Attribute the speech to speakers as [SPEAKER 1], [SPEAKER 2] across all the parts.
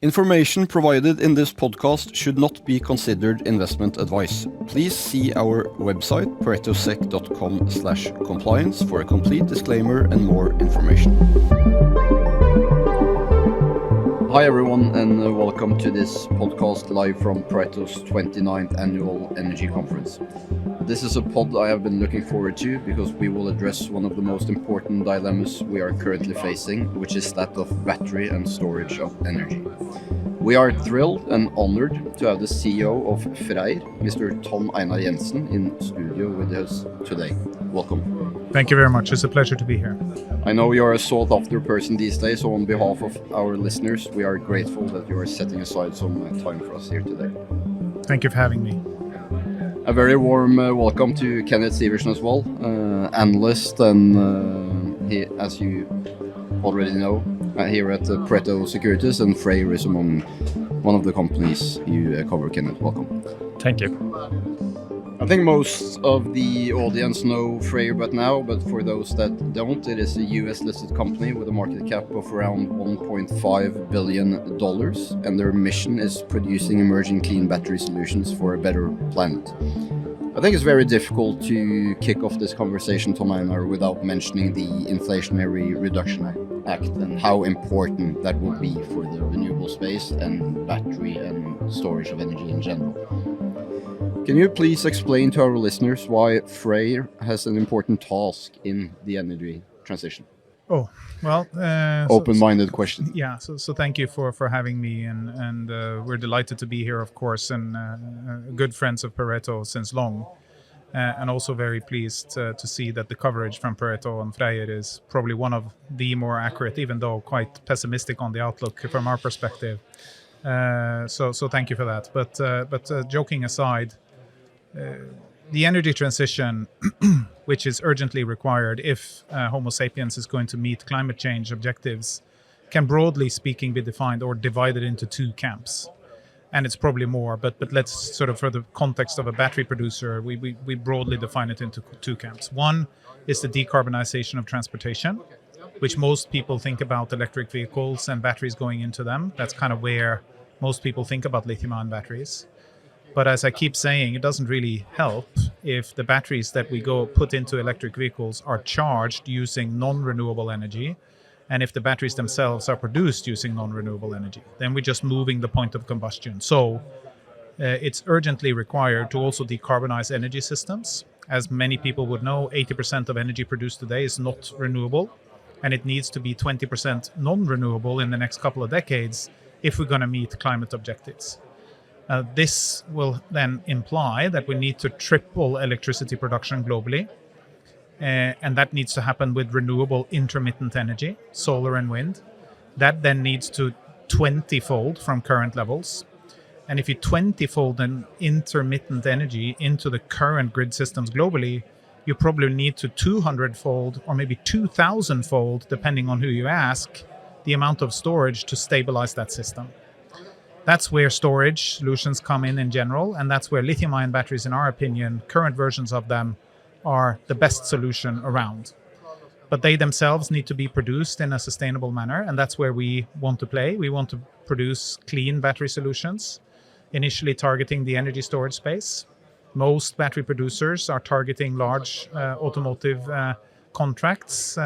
[SPEAKER 1] Information provided in this podcast should not be considered investment advice. Please see our website paretosec.com/compliance for a complete disclaimer and more information. Hi everyone and welcome to this podcast live from Pareto's 29th Annual Energy Conference. This is a pod I have been looking forward to because we will address one of the most important dilemmas we are currently facing, which is that of battery and storage of energy. We are thrilled and honored to have the CEO of FREYR, Mr. Einar Jensen, in studio with us today. Welcome.
[SPEAKER 2] Thank you very much. It's a pleasure to be here.
[SPEAKER 1] I know you're a sought-after person these days, so on behalf of our listeners, we are grateful that you are setting aside some time for us here today.
[SPEAKER 2] Thank you for having me.
[SPEAKER 1] A very warm welcome to Kenneth Sivertsen as well, Analyst, and he, as you already know, here at Pareto Securities, and FREYR is among one of the companies you cover. Kenneth, welcome.
[SPEAKER 2] Thank you.
[SPEAKER 1] I think most of the audience know FREYR but for those that don't, it is a US listed company with a market cap of around $1.5 billion, and their mission is producing emerging clean battery solutions for a better planet. I think it's very difficult to kick off this conversation, Einar, without mentioning the Inflationary Reduction Act and how important that will be for the renewable space and battery and storage of energy in general. Can you please explain to our listeners why FREYR has an important task in the energy transition? Open-minded question.
[SPEAKER 2] Yeah, so thank you for having me, and we're delighted to be here, of course, and good friends of Pareto since long, and also very pleased to see that the coverage from Pareto on FREYR is probably one of the more accurate, even though quite pessimistic on the outlook from our perspective. So thank you for that. But joking aside, the energy transition, which is urgently required if Homo sapiens is going to meet climate change objectives, can broadly speaking be defined or divided into two camps. And it's probably more, but let's sort of, for the context of a battery producer, we broadly define it into two camps. One is the decarbonization of transportation, which most people think about electric vehicles and batteries going into them. That's kind of where most people think about lithium-ion batteries. But as I keep saying, it doesn't really help if the batteries that we put into electric vehicles are charged using non-renewable energy, and if the batteries themselves are produced using non-renewable energy. Then we're just moving the point of combustion. So it's urgently required to also decarbonize energy systems. As many people would know, 80% of energy produced today is not renewable, and it needs to be 20% non-renewable in the next couple of decades if we're going to meet climate objectives. This will then imply that we need to triple electricity production globally, and that needs to happen with renewable intermittent energy, solar and wind. That then needs to 20-fold from current levels. And if you 20-fold an intermittent energy into the current grid systems globally, you probably need to 200-fold or maybe 2,000-fold, depending on who you ask, the amount of storage to stabilize that system. That's where storage solutions come in general, and that's where lithium-ion batteries, in our opinion, current versions of them, are the best solution around. But they themselves need to be produced in a sustainable manner, and that's where we want to play. We want to produce clean battery solutions, initially targeting the energy storage space. Most battery producers are targeting large automotive contracts.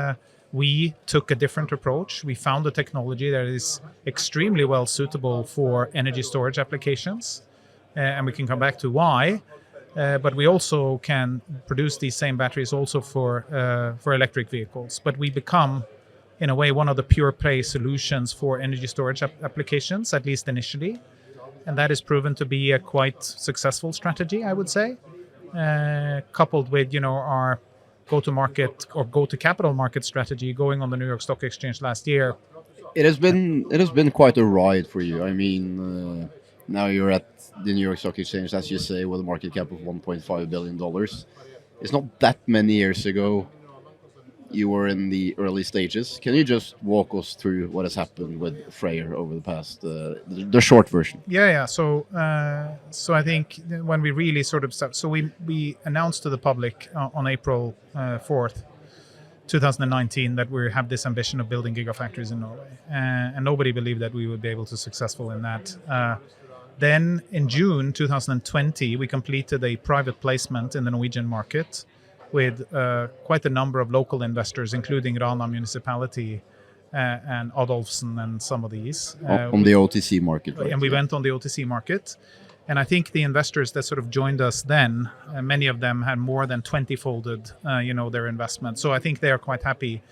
[SPEAKER 2] We took a different approach. We found a technology that is extremely well suitable for energy storage applications, and we can come back to why. But we also can produce these same batteries also for electric vehicles. But we become, in a way, one of the pure play solutions for energy storage applications, at least initially. And that is proven to be a quite successful strategy, I would say, coupled with, our go-to-market or go-to-capital market strategy going on the New York Stock Exchange last year.
[SPEAKER 1] It has been quite a ride for you. I mean, now you're at the New York Stock Exchange, as you say, with a market cap of $1.5 billion. It's not that many years ago you were in the early stages. Can you just walk us through what has happened with FREYR over the past, the short version?
[SPEAKER 2] Yeah. So I think when we really sort of we announced to the public on April 4th 2019 that we have this ambition of building gigafactories in Norway, and nobody believed that we would be able to successful in that. Then in June 2020, we completed a private placement in the Norwegian market with quite a number of local investors, including Rana Municipality and Adolfsen and some of these.
[SPEAKER 1] On the OTC market, right?
[SPEAKER 2] And we went on the OTC market. And I think the investors that sort of joined us then, many of them had more than 20-folded, their investment. So I think they are quite happy.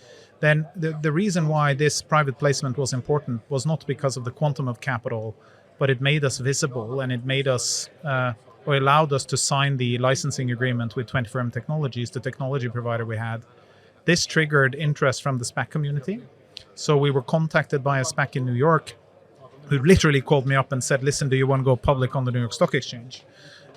[SPEAKER 2] Then the reason why this private placement was important was not because of the quantum of capital, but it made us visible, and it made us or allowed us to sign the licensing agreement with 24M Technologies, the technology provider we had. This triggered interest from the SPAC community. So we were contacted by a SPAC in New York who literally called me up and said, listen, do you want to go public on the New York Stock Exchange?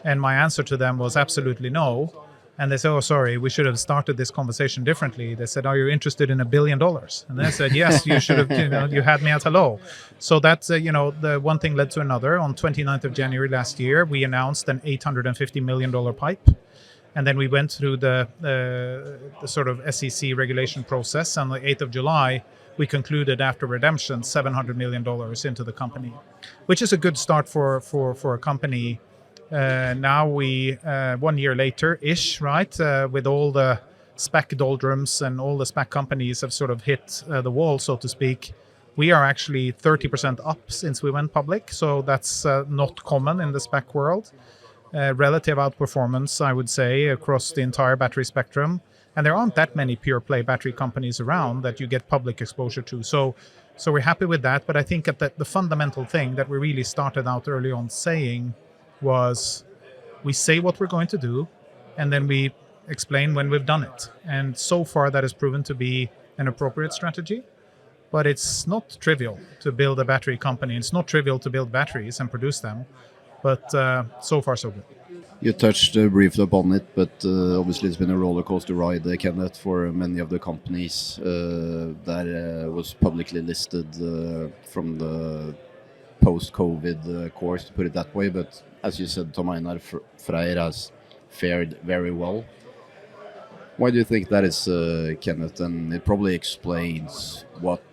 [SPEAKER 2] And my answer to them was absolutely no. And they said, oh, sorry, we should have started this conversation differently. They said, are you interested in $1 billion? And I said, yes, you should have, you had me at hello. So that's, the one thing led to another. On 29th of January last year, we announced an $850 million pipe. And then we went through the sort of SEC regulation process. On the 8th of July, we concluded after redemption $700 million into the company, which is a good start for a company. Now we, 1 year later-ish, right, with all the SPAC doldrums and all the SPAC companies have sort of hit the wall, so to speak, we are actually 30% up since we went public. So that's not common in the SPAC world. Relative outperformance, I would say, across the entire battery spectrum. And there aren't that many pure play battery companies around that you get public exposure to. So we're happy with that. But I think that the fundamental thing that we really started out early on saying was we say what we're going to do, and then we explain when we've done it. And so far that has proven to be an appropriate strategy. But it's not trivial to build a battery company. It's not trivial to build batteries and produce them. But so far, so good.
[SPEAKER 1] You touched briefly upon it, but obviously it's been a roller coaster ride, Kenneth, for many of the companies that was publicly listed from the post-COVID course, to put it that way. But as you said, Tom Einar, FREYR has fared very well. Why do you think that is, Kenneth? And it probably explains what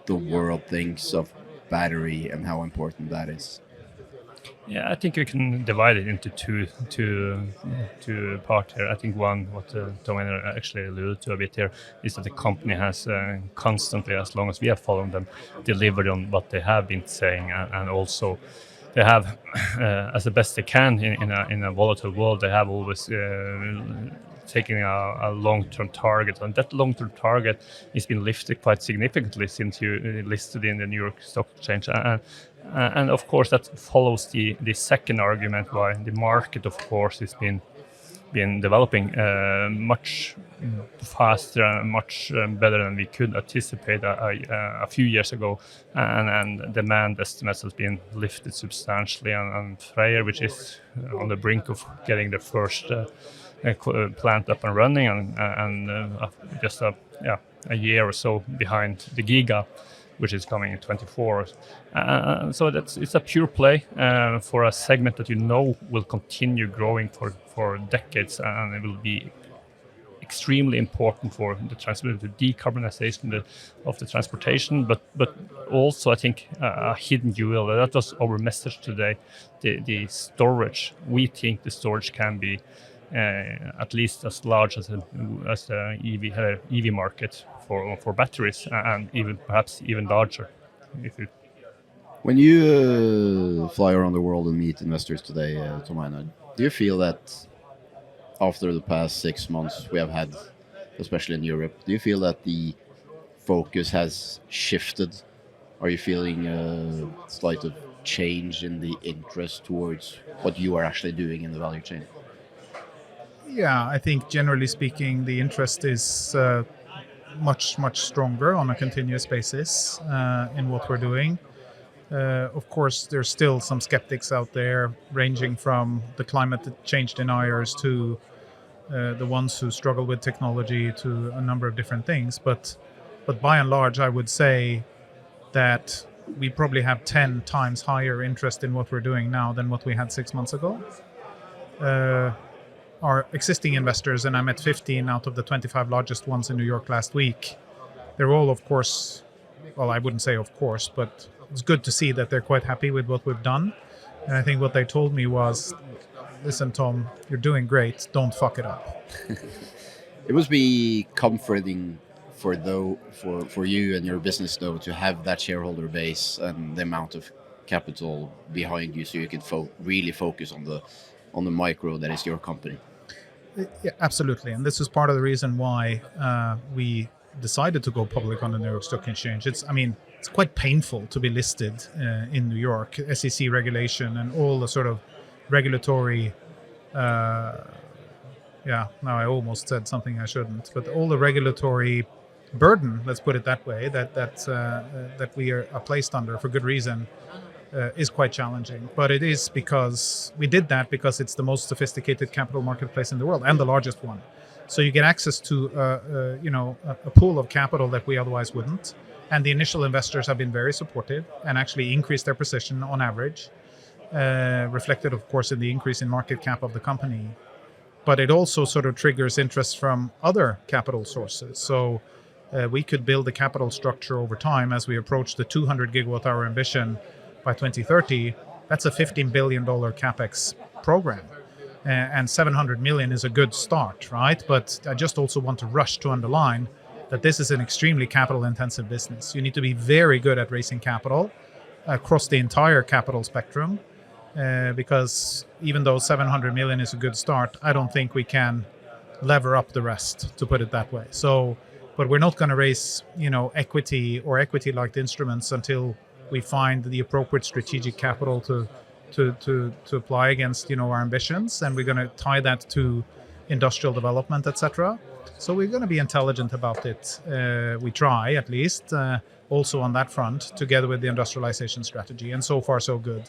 [SPEAKER 1] the world thinks of battery and how important that is.
[SPEAKER 3] Yeah, I think we can divide it into two parts here. I think one, what Tom Einar actually alluded to a bit here, is that the company has constantly, as long as we have followed them, delivered on what they have been saying, and also they have, as the best they can in a volatile world, they have always taking a long-term target, and that long-term target has been lifted quite significantly since you listed in the New York Stock Exchange. And of course that follows the second argument why the market, of course, has been developing much faster and much better than we could anticipate a few years ago, and demand estimates has been lifted substantially, and FREYR, which is on the brink of getting the first plant up and running, and just a year or so behind the Giga, which is coming in 24. So it's a pure play for a segment that will continue growing for decades, and it will be extremely important for the decarbonization of the transportation, but also I think a hidden jewel. That was our message today, the storage. We think the storage can be at least as large as the EV market for batteries, and perhaps even larger.
[SPEAKER 1] When you fly around the world and meet investors today, Tom Einar, do you feel that after the past 6 months we have had, especially in Europe, do you feel that the focus has shifted? Are you feeling a slight of change in the interest towards what you are actually doing in the value chain?
[SPEAKER 2] Yeah, I think generally speaking, the interest is much stronger on a continuous basis in what we're doing. Of course, there's still some skeptics out there, ranging from the climate change deniers to the ones who struggle with technology, to a number of different things. But by and large, I would say that we probably have 10 times higher interest in what we're doing now than what we had 6 months ago. our existing investors, and I met 15 out of the 25 largest ones in New York last week. They're all, of course, well, I wouldn't say of course, but it's good to see that they're quite happy with what we've done. And I think what they told me was, listen, Tom, you're doing great. Don't fuck it up.
[SPEAKER 1] It must be comforting for you and your business, though, to have that shareholder base and the amount of capital behind you, so you can really focus on the micro that is your company.
[SPEAKER 2] Yeah, absolutely. And this is part of the reason why we decided to go public on the New York Stock Exchange. It's quite painful to be listed in New York, SEC regulation and all the sort of regulatory. Now I almost said something I shouldn't, but all the regulatory burden, let's put it that way, that we are placed under for good reason, is quite challenging. But it is because we did that because it's the most sophisticated capital marketplace in the world and the largest one. So you get access to a pool of capital that we otherwise wouldn't. And the initial investors have been very supportive and actually increased their position on average, reflected, of course, in the increase in market cap of the company. But it also sort of triggers interest from other capital sources. So we could build a capital structure over time as we approach the 200 gigawatt hour ambition by 2030. That's a $15 billion capex program. And 700 million is a good start, right? But I just also want to rush to underline that this is an extremely capital intensive business. You need to be very good at raising capital across the entire capital spectrum. Because even though 700 million is a good start, I don't think we can lever up the rest, to put it that way. So, but we're not going to raise, equity or equity-like instruments until we find the appropriate strategic capital to apply against, our ambitions, and we're going to tie that to industrial development, etc. So we're going to be intelligent about it. We try, at least, also on that front, together with the industrialization strategy, and so far so good.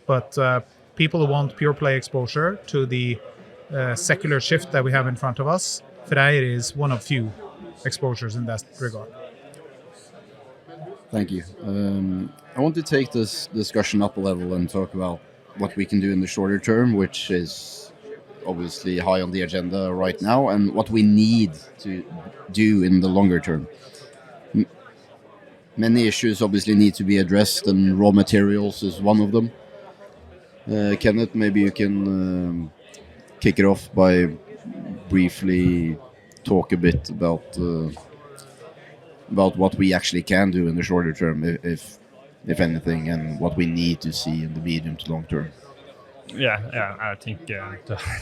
[SPEAKER 2] But people who want pure play exposure to the secular shift that we have in front of us, FREYR is one of few exposures in that regard.
[SPEAKER 1] Thank you. I want to take this discussion up a level and talk about what we can do in the shorter term, which is obviously high on the agenda right now, and what we need to do in the longer term. Many issues obviously need to be addressed, and raw materials is one of them. Kenneth, maybe you can kick it off by briefly talk a bit about what we actually can do in the shorter term, if anything, and what we need to see in the medium to long term.
[SPEAKER 3] Yeah. I think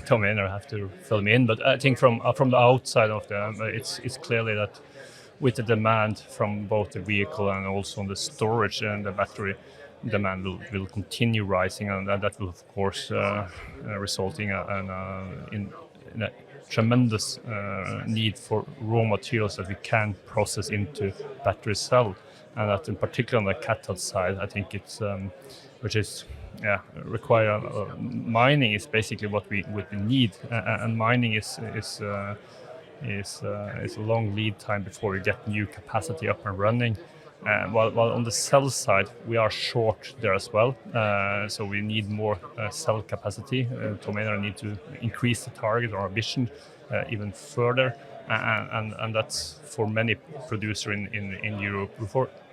[SPEAKER 3] Tom Einar have to fill me in, but I think from the outside of it's clearly that with the demand from both the vehicle and also on the storage and the battery, demand will continue rising, and that will of course resulting in a tremendous need for raw materials that we can process into battery cell, and that in particular on the cathode side, I think it's which is require mining is basically what we need, and mining is a long lead time before we get new capacity up and running. While on the cell side, we are short there as well, so we need more cell capacity. Tom Einar need to increase the target or ambition even further, and that's for many producers in Europe.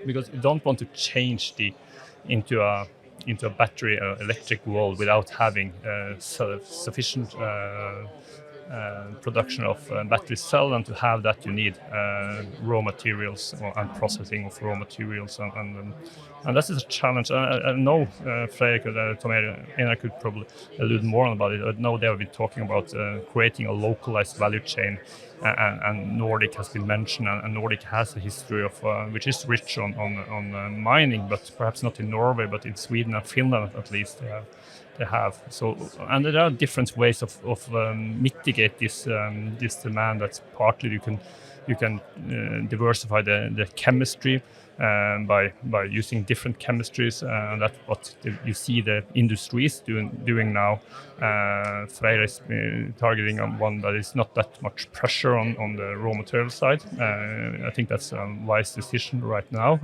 [SPEAKER 3] Because you don't want to change into a battery electric world without having sufficient production of battery cell, and to have that you need raw materials and processing of raw materials, and that is a challenge. I know FREYR, Tom Einar could probably allude more about it. I know they have been talking about creating a localized value chain, and Nordic has been mentioned, and Nordic has a history of which is rich on mining, but perhaps not in Norway, but in Sweden and Finland at least they have. So, and there are different ways of mitigate this demand. That's partly you can diversify the chemistry. by using different chemistries, and that's what you see the industry is doing now. FREYR is targeting on one that is not that much pressure on the raw material side. I think that's a wise decision right now.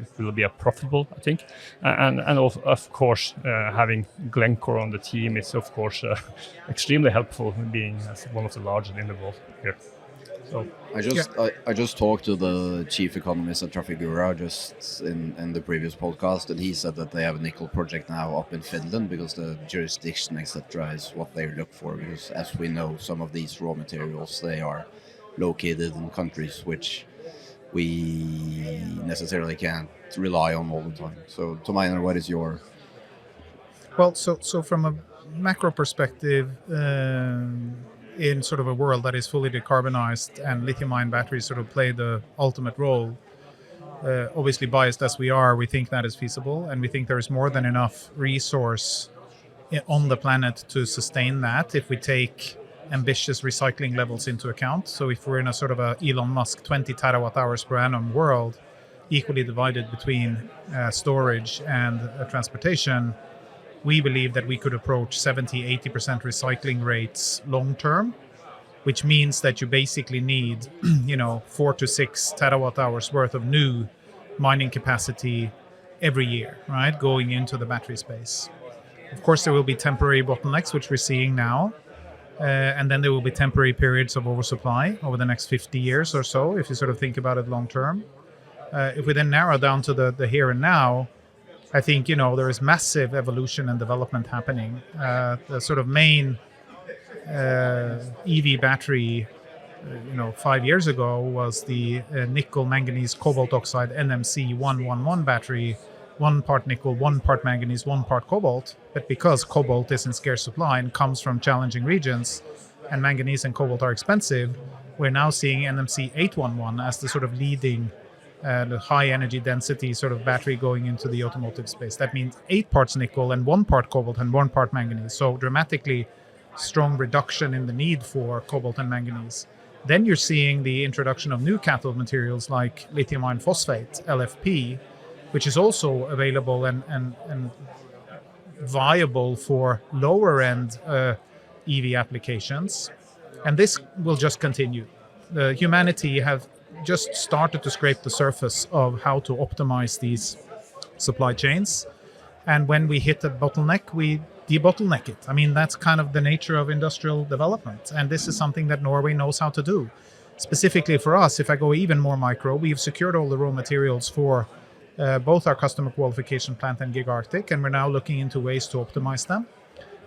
[SPEAKER 3] It will be a profitable, I think, and of course having Glencore on the team is of course extremely helpful, being as one of the largest in the world here. So
[SPEAKER 1] I just talked to the chief economist at Trafigura just in the previous podcast, and he said that they have a nickel project now up in Finland because the jurisdiction, etc., is what they look for. Because as we know, some of these raw materials, they are located in countries which we necessarily can't rely on all the time. So, Tom Einar, what is your...
[SPEAKER 2] Well, so from a macro perspective, in sort of a world that is fully decarbonized and lithium-ion batteries sort of play the ultimate role, obviously biased as we are, we think that is feasible, and we think there is more than enough resource on the planet to sustain that if we take ambitious recycling levels into account. So if we're in a sort of a Elon Musk 20 terawatt hours per annum world, equally divided between storage and transportation, we believe that we could approach 70-80% recycling rates long term, which means that you basically need 4 to 6 terawatt hours worth of new mining capacity every year, right, going into the battery space. Of course, there will be temporary bottlenecks, which we're seeing now, and then there will be temporary periods of oversupply over the next 50 years or so, if you sort of think about it long term. If we then narrow down to the here and now, I think, there is massive evolution and development happening. The sort of main EV battery, 5 years ago was the nickel manganese cobalt oxide NMC 111 battery, 1 part nickel, 1 part manganese, 1 part cobalt. But because cobalt is in scarce supply and comes from challenging regions, and manganese and cobalt are expensive, we're now seeing NMC 811 as the sort of leading the high energy density sort of battery going into the automotive space. That means 8 parts nickel and 1 part cobalt and 1 part manganese. So dramatically strong reduction in the need for cobalt and manganese. Then you're seeing the introduction of new cathode materials like lithium iron phosphate, LFP, which is also available and viable for lower end EV applications. And this will just continue. Humanity have just started to scrape the surface of how to optimize these supply chains. And when we hit a bottleneck, we debottleneck it. I mean, that's kind of the nature of industrial development. And this is something that Norway knows how to do. Specifically for us, if I go even more micro, we've secured all the raw materials for both our customer qualification plant and Gig Arctic, and we're now looking into ways to optimize them.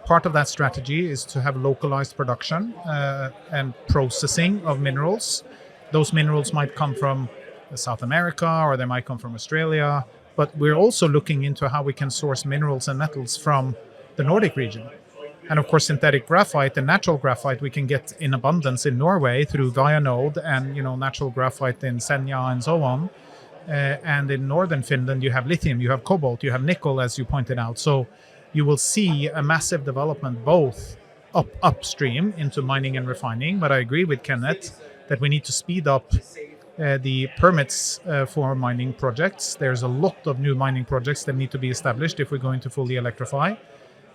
[SPEAKER 2] Part of that strategy is to have localized production and processing of minerals. Those minerals might come from South America or they might come from Australia, but we're also looking into how we can source minerals and metals from the Nordic region. And of course, synthetic graphite and natural graphite we can get in abundance in Norway through Vianode and natural graphite in Senja and so on. And in northern Finland, you have lithium, you have cobalt, you have nickel, as you pointed out. So you will see a massive development both upstream into mining and refining. But I agree with Kenneth that we need to speed up the permits for mining projects. There's a lot of new mining projects that need to be established if we're going to fully electrify.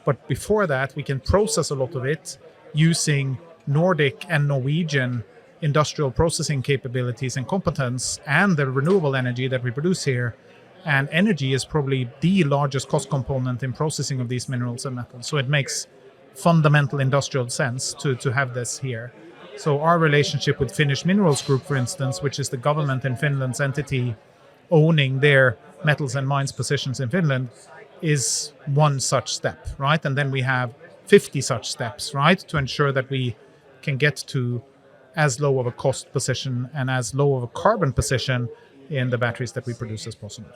[SPEAKER 2] But before that, we can process a lot of it using Nordic and Norwegian industrial processing capabilities and competence and the renewable energy that we produce here. And energy is probably the largest cost component in processing of these minerals and metals. So it makes fundamental industrial sense to have this here. So our relationship with Finnish Minerals Group, for instance, which is the government in Finland's entity owning their metals and mines positions in Finland, is one such step, right? And then we have 50 such steps, right, to ensure that we can get to as low of a cost position and as low of a carbon position in the batteries that we produce as possible.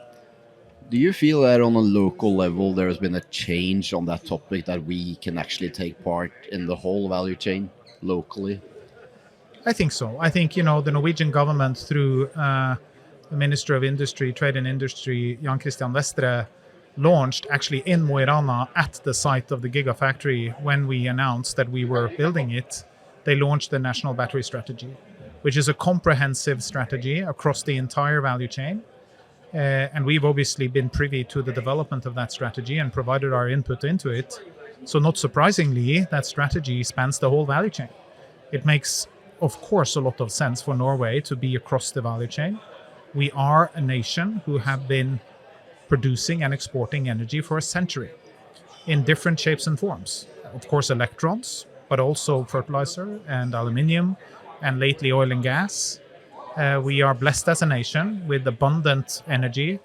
[SPEAKER 1] Do you feel that on a local level there has been a change on that topic, that we can actually take part in the whole value chain locally?
[SPEAKER 2] I think so. I think, the Norwegian government through the Minister of Industry, Trade and Industry, Jan Christian Vestre, launched actually in Mo i Rana at the site of the Gigafactory when we announced that we were building it. They launched the National Battery Strategy, which is a comprehensive strategy across the entire value chain, And we've obviously been privy to the development of that strategy and provided our input into it. So not surprisingly, that strategy spans the whole value chain. It makes, of course, a lot of sense for Norway to be across the value chain. We are a nation who have been producing and exporting energy for a century in different shapes and forms. Of course, electrons, but also fertilizer and aluminium, and lately oil and gas. We are blessed as a nation with abundant energy,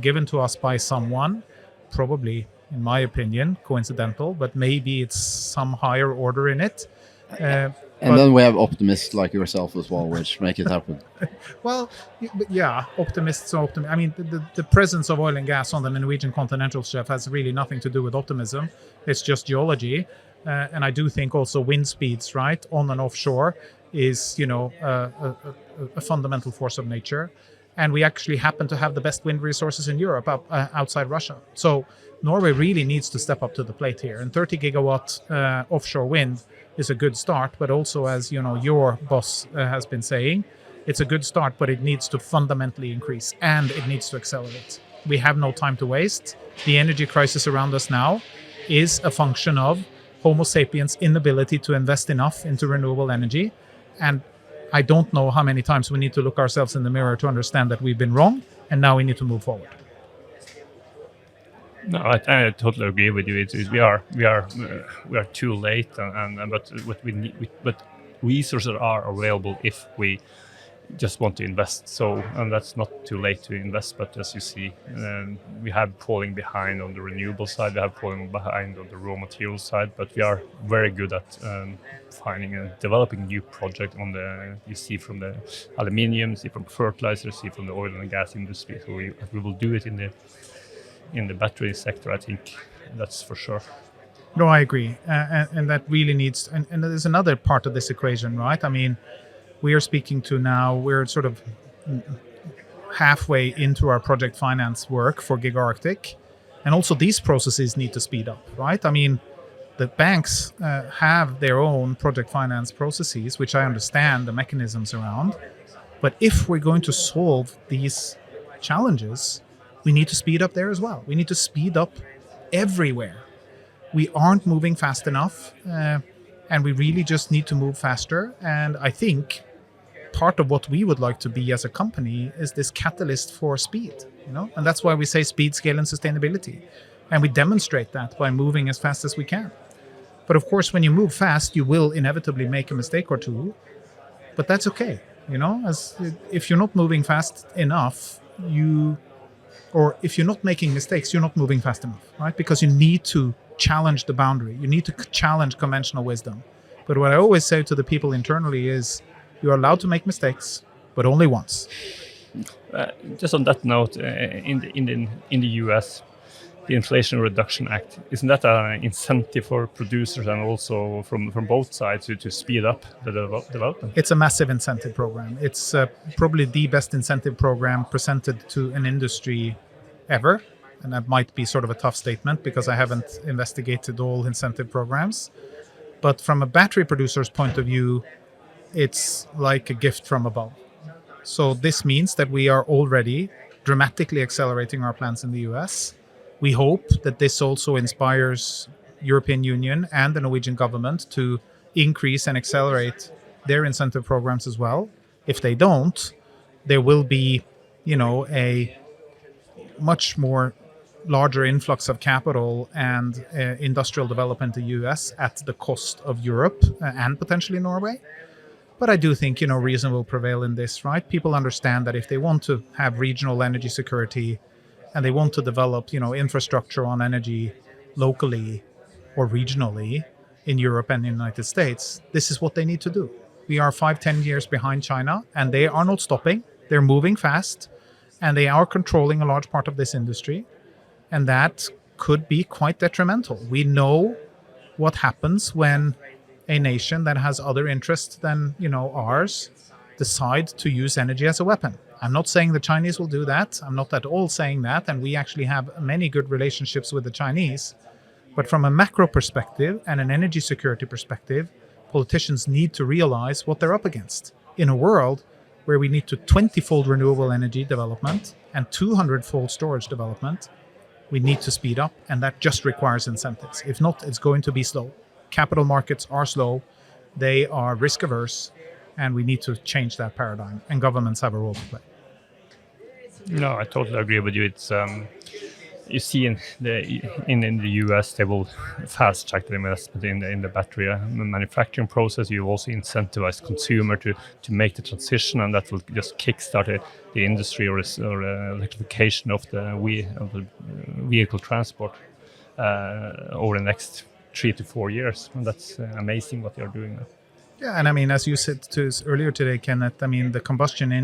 [SPEAKER 2] given to us by someone, probably, in my opinion, coincidental, but maybe it's some higher order in it.
[SPEAKER 1] And then we have optimists like yourself as well, which make it happen.
[SPEAKER 2] Well, yeah, optimists. I mean, the presence of oil and gas on the Norwegian continental shelf has really nothing to do with optimism. It's just geology. And I do think also wind speeds, right, on and offshore is, a fundamental force of nature. And we actually happen to have the best wind resources in Europe outside Russia. So Norway really needs to step up to the plate here. And 30 gigawatt offshore wind is a good start, but also, as your boss has been saying, it's a good start, but it needs to fundamentally increase and it needs to accelerate. We have no time to waste. The energy crisis around us now is a function of Homo sapiens' inability to invest enough into renewable energy. And I don't know how many times we need to look ourselves in the mirror to understand that we've been wrong, and now we need to move forward.
[SPEAKER 3] No, I totally agree with you. We are too late, but what we need, but resources are available if we just want to invest. So, and that's not too late to invest. But as you see, we have falling behind on the renewable side. We have falling behind on the raw material side. But we are very good at finding and developing new projects on the. You see from the aluminium, see from fertilizer, see from the oil and gas industry. So we will do it in the battery sector. I think that's for sure.
[SPEAKER 2] No, I agree, and that really needs. And there's another part of this equation, right? I mean, we are speaking to now. We're sort of halfway into our project finance work for Giga Arctic, and also these processes need to speed up, right? I mean, the banks have their own project finance processes, which I understand the mechanisms around. But if we're going to solve these challenges, we need to speed up there as well. We need to speed up everywhere. We aren't moving fast enough, and we really just need to move faster. And I think part of what we would like to be as a company is this catalyst for speed, and that's why we say speed, scale, and sustainability. And we demonstrate that by moving as fast as we can. But of course, when you move fast, you will inevitably make a mistake or two, but that's okay. As if you're not moving fast enough, or if you're not making mistakes, you're not moving fast enough, right? Because you need to challenge the boundary. You need to challenge conventional wisdom. But what I always say to the people internally is, you're allowed to make mistakes, but only once.
[SPEAKER 3] Just on that note, in the US, the Inflation Reduction Act, isn't that an incentive for producers and also from both sides to speed up the development?
[SPEAKER 2] It's a massive incentive program. It's probably the best incentive program presented to an industry ever. And that might be sort of a tough statement because I haven't investigated all incentive programs. But from a battery producer's point of view, it's like a gift from above. So this means that we are already dramatically accelerating our plans in the US. We hope that this also inspires European Union and the Norwegian government to increase and accelerate their incentive programs as well. If they don't, there will be, a much more larger influx of capital and industrial development in the US at the cost of Europe and potentially Norway. But I do think, reason will prevail in this, right? People understand that if they want to have regional energy security and they want to develop, infrastructure on energy locally or regionally in Europe and the United States, this is what they need to do. We are 5-10 years behind China, and they are not stopping. They're moving fast, and they are controlling a large part of this industry. And that could be quite detrimental. We know what happens when a nation that has other interests than, ours decide to use energy as a weapon. I'm not saying the Chinese will do that. I'm not at all saying that. And we actually have many good relationships with the Chinese. But from a macro perspective and an energy security perspective, politicians need to realize what they're up against in a world where we need to 20-fold renewable energy development and 200-fold storage development, we need to speed up, and that just requires incentives. If not, it's going to be slow. Capital markets are slow, they are risk averse, and we need to change that paradigm, and governments have a role to play.
[SPEAKER 3] No, I totally agree with you. It's you see in the US they will fast track the investment in the battery manufacturing process. You also incentivize consumer to make the transition, and that will just kickstart the industry or electrification of the vehicle transport over the next 3 to 4 years. And that's amazing what they are doing now.
[SPEAKER 2] Yeah, and I mean, as you said to us earlier today, Kenneth, I mean, the combustion engine